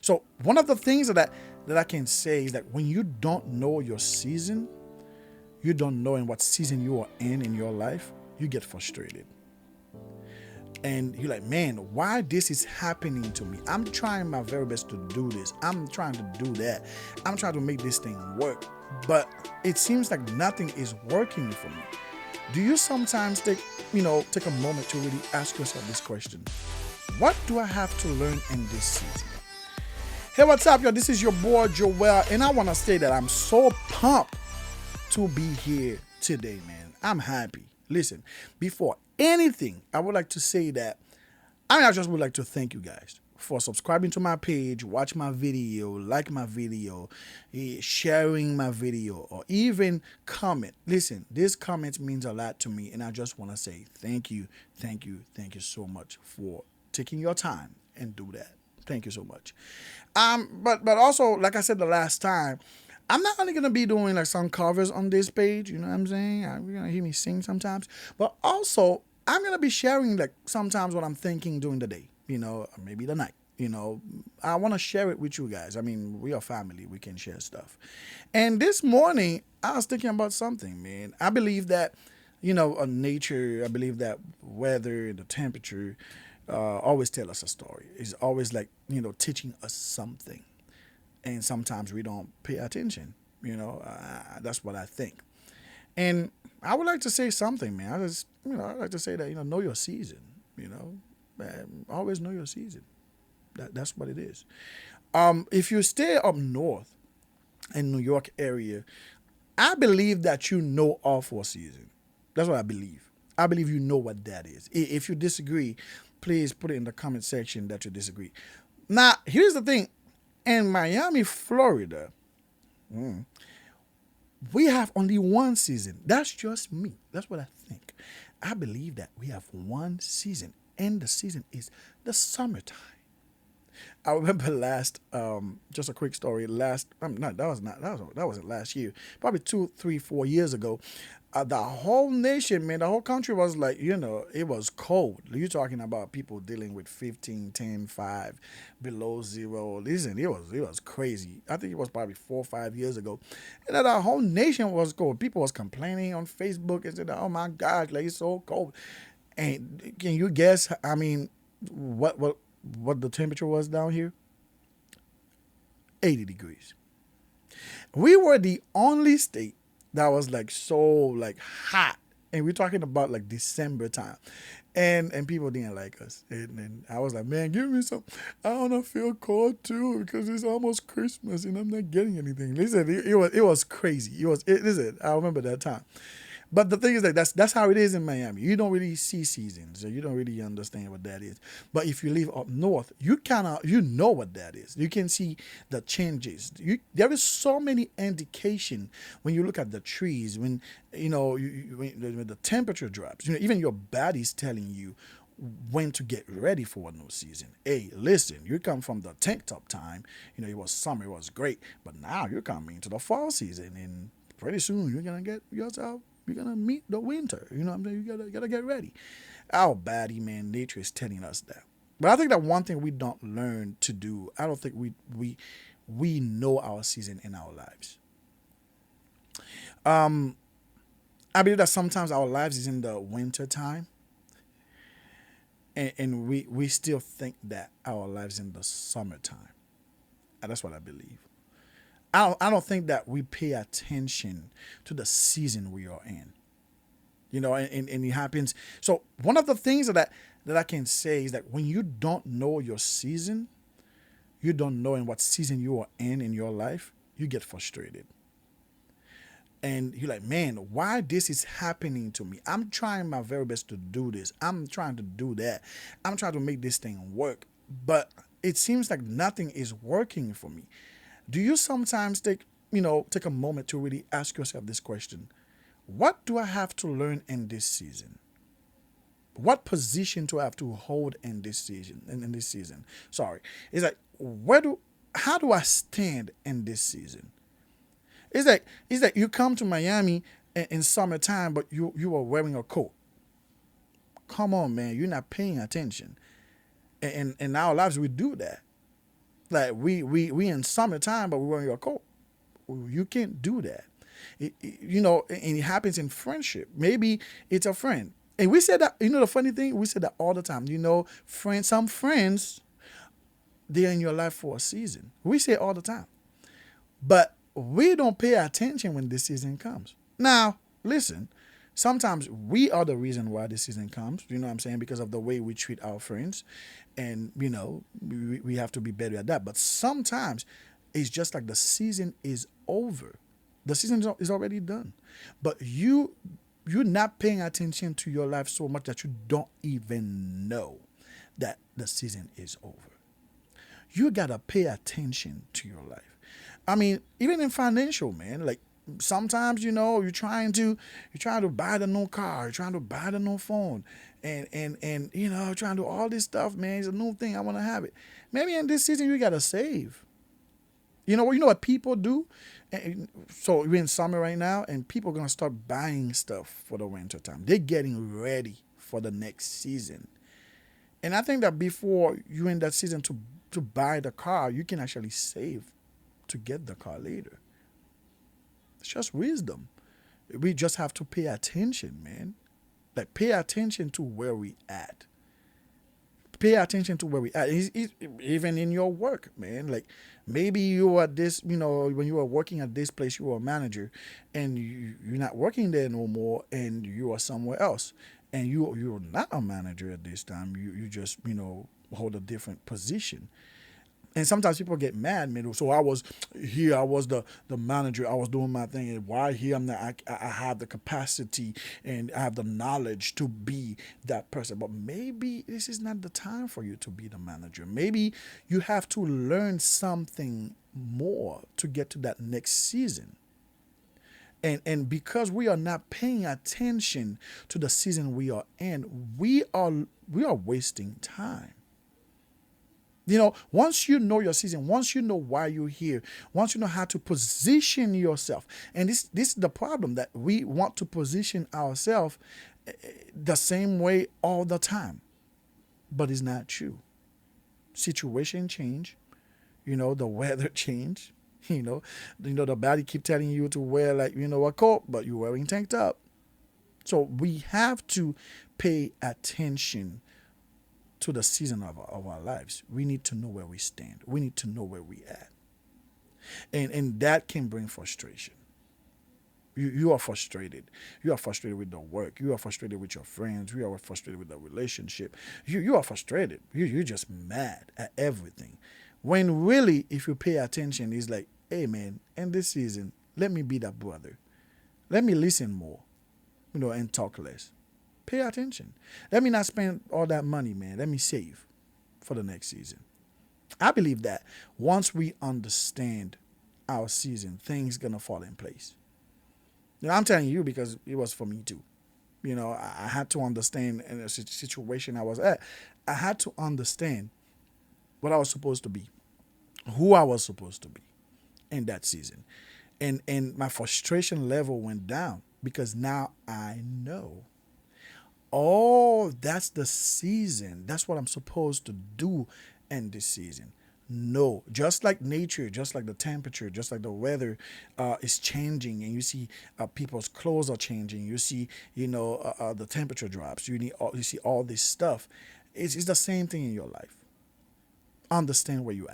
So one of the things that I can say is that when you don't know your season, you don't know in what season you are in your life, you get frustrated. And you're like, man, why this is happening to me? I'm trying my very best to do this. I'm trying to do that. I'm trying to make this thing work. But it seems like nothing is working for me. Do you sometimes take a moment to really ask yourself this question? What do I have to learn in this season? Hey, what's up, yo? This is your boy Joel, and I want to say that I'm so pumped to be here today, man. I'm happy. Listen, before anything, I would like to say that I just would like to thank you guys for subscribing to my page, watch my video, like my video, sharing my video, or even comment. Listen, this comment means a lot to me, and I just want to say thank you, thank you, thank you so much for taking your time and do that. Thank you so much. But also, like I said the last time, I'm not only gonna be doing like some covers on this page, you know what I'm saying? You're gonna hear me sing sometimes, but also I'm gonna be sharing like sometimes what I'm thinking during the day, or maybe the night. I want to share it with you guys. I mean, we are family; we can share stuff. And this morning, I was thinking about something, man. I believe that, nature. I believe that weather, the temperature, always tell us a story. It's always like teaching us something, and sometimes we don't pay attention. That's what I think. And I would like to say something, man. I like to say that know your season. Always know your season. That's what it is. If you stay up north in New York area, I believe that you know all four seasons. That's what I believe. I believe you know what that is. If you disagree, please put it in the comment section that you disagree. Now, here's the thing. In Miami, Florida, we have only one season. That's just me. That's what I think. I believe that we have one season, and the season is the summertime. I remember just a quick story. That wasn't last year. Probably 2, 3, 4 years ago. The whole nation, man, the whole country was like, it was cold. You're talking about people dealing with 15, 10, 5, below zero. Listen, it was crazy. I think it was probably 4 or 5 years ago. And that the whole nation was cold. People was complaining on Facebook and said, oh my gosh, like it's so cold. And can you guess, I mean, what the temperature was down here? 80 degrees. We were the only state that was like so like hot, and we're talking about like December time, and people didn't like us, and I was like, man, give me some. I wanna feel cold too because it's almost Christmas and I'm not getting anything. Listen, it was crazy. Listen, I remember that time. But the thing is that that's how it is in Miami. You don't really see seasons, so you don't really understand what that is. But if you live up north, you know what that is. You can see the changes. There is so many indication when you look at the trees, when when the temperature drops. Even your body's telling you when to get ready for a new season. Hey, listen, you come from the tank top time. It was summer, it was great, but now you're coming to the fall season, and pretty soon you're gonna get yourself. You're gonna meet the winter. You know what I'm saying? You gotta get ready. Our body, man, nature is telling us that. But I think that one thing we don't learn to do, I don't think we know our season in our lives. I believe that sometimes our lives is in the winter time, and we still think that our lives in the summertime. And that's what I believe. I don't think that we pay attention to the season we are in. And it happens. So one of the things that I can say is that when you don't know your season, you don't know in what season you are in your life, you get frustrated. And you're like, man, why this is happening to me? I'm trying my very best to do this. I'm trying to do that. I'm trying to make this thing work. But it seems like nothing is working for me. Do you sometimes take a moment to really ask yourself this question? What do I have to learn in this season? What position do I have to hold in this season? In this season, sorry, it's like how do I stand in this season? It's like you come to Miami in summertime, but you are wearing a coat. Come on, man, you're not paying attention. In our lives, we do that. Like we in summertime, but we wearing your coat. You can't do that. And it happens in friendship. Maybe it's a friend. And we said that, the funny thing, we said that all the time. Some friends, they're in your life for a season. We say it all the time. But we don't pay attention when this season comes. Now, listen, sometimes we are the reason why this season comes, you know what I'm saying, because of the way we treat our friends. And, we have to be better at that. But sometimes it's just like the season is over. The season is already done. But you're not paying attention to your life so much that you don't even know that the season is over. You gotta pay attention to your life. I mean, even in financial, man, like sometimes, you're trying to buy the new car, you're trying to buy the new phone, and trying to do all this stuff, man. It's a new thing. I want to have it. Maybe in this season you gotta save. You know what people do? So we're in summer right now, and people are gonna start buying stuff for the winter time. They're getting ready for the next season. And I think that before you in that season to buy the car, you can actually save to get the car later. It's just wisdom. We just have to pay attention, man. Like, pay attention to where we at. Pay attention to where we at. Even in your work, man. Like, maybe you are this, when you are working at this place, you are a manager, and you're not working there no more, and you are somewhere else, and you're not a manager at this time. You just hold a different position. And sometimes people get mad, man. So I was here, I was the manager, I was doing my thing. And why here? I have the capacity and I have the knowledge to be that person. But maybe this is not the time for you to be the manager. Maybe you have to learn something more to get to that next season. And because we are not paying attention to the season we are in, we are wasting time. Once you know your season, once you know why you're here, once you know how to position yourself, and this is the problem, that we want to position ourselves the same way all the time, but it's not true. Situation change, the weather change, the body keep telling you to wear a coat, but you're wearing tank top. So we have to pay attention to the season of our lives. We need to know where we stand. We need to know where we at. And that can bring frustration. You are frustrated. You are frustrated with the work. You are frustrated with your friends. You are frustrated with the relationship. You are frustrated. You're just mad at everything. When really, if you pay attention, it's like, hey man, in this season, let me be that brother. Let me listen more, and talk less. Pay attention. Let me not spend all that money, man. Let me save for the next season. I believe that once we understand our season, things gonna fall in place. I'm telling you because it was for me too. I had to understand in a situation I was at. I had to understand what I was supposed to be, who I was supposed to be in that season. And my frustration level went down because now I know. Oh, that's the season. That's what I'm supposed to do in this season. No, just like nature, just like the temperature, just like the weather is changing, and you see people's clothes are changing. You see, the temperature drops. You see all this stuff. It's the same thing in your life. Understand where you're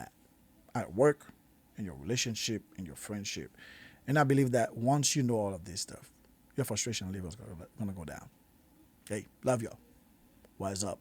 at work, in your relationship, in your friendship, and I believe that once you know all of this stuff, your frustration level is gonna go down. Hey, love y'all. Wiseup.